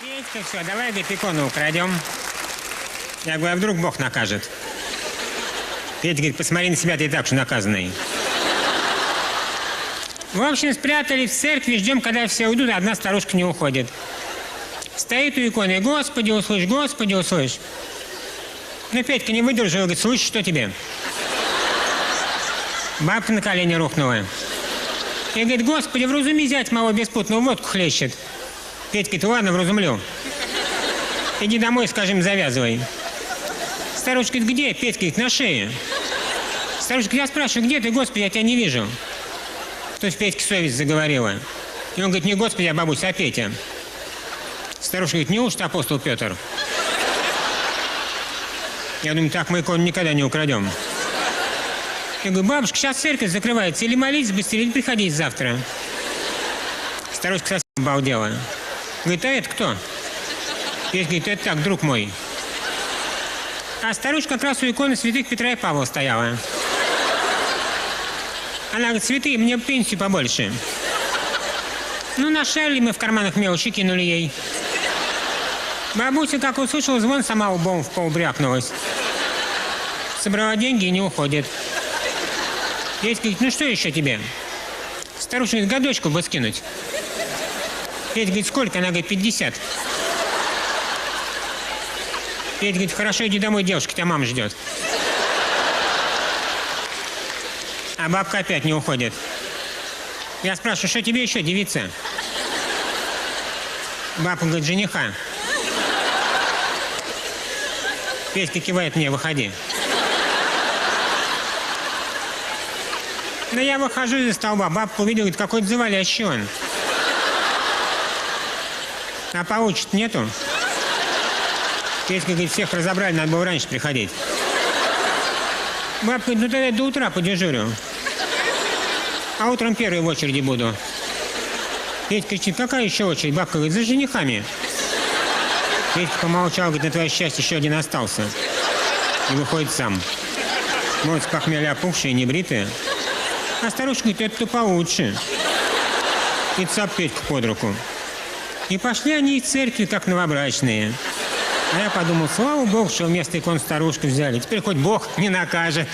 Петька, все, давай, говорит, икону украдем. Я говорю, а вдруг Бог накажет? Петя говорит, посмотри на себя, ты и так уж наказанный. В общем, спрятали в церкви, ждем, когда все уйдут, а одна старушка не уходит. Стоит у иконы, Господи, услышь, Господи, услышь. Ну, Петька не выдержал, говорит, слышь, что тебе? Бабка на колени рухнула. И говорит, Господи, вразуми зять моего беспутного, водку хлещет. Петька говорит, ладно, вразумлю. Иди домой, скажем, завязывай. Старушка говорит, где? Петька говорит, на шее. Старушка говорит, я спрашиваю, где ты, Господи, я тебя не вижу. То есть Петьке совесть заговорила. И он говорит, не Господи, а бабуся, а Петя. Старушка говорит, неужто апостол Петр? Я думаю, так мы икону никогда не украдем. Я говорю, бабушка, сейчас церковь закрывается, или молитесь быстрее, или приходите завтра. Старушка совсем обалдела. Говорит, а это кто? Петя говорит, это так, друг мой. А старушка как раз у иконы святых Петра и Павла стояла. Она говорит, святые, мне пенсию побольше. Ну, нашарили мы в карманах мелочи, кинули ей. Бабуся, как услышала звон, сама лбом в пол брякнулась. Собрала деньги и не уходит. Петя говорит, ну что еще тебе? Старушка говорит, годочку бы скинуть. Петя говорит, сколько? Она говорит, 50. Петя говорит, хорошо, иди домой, девушка, тебя мама ждет. А бабка опять не уходит. Я спрашиваю, что тебе еще, девица? Бабка говорит, жениха. Петька кивает мне, выходи. Но я выхожу из-за столба, бабка увидела, говорит, какой-то завалящий он. А получит нету? Петька говорит, всех разобрали, надо было раньше приходить. Бабка говорит, ну тогда до утра подежурю. А утром первой в очереди буду. Петька кричит, какая еще очередь? Бабка говорит, за женихами. Петька помолчал, говорит, на твое счастье еще один остался. И выходит сам. Вот с похмелья опухшие, небритые. А старушка говорит, это-то получше. И цап Петьку под руку. И пошли они из церкви, как новобрачные. А я подумал, слава Богу, что вместо икон старушку взяли. Теперь хоть Бог не накажет.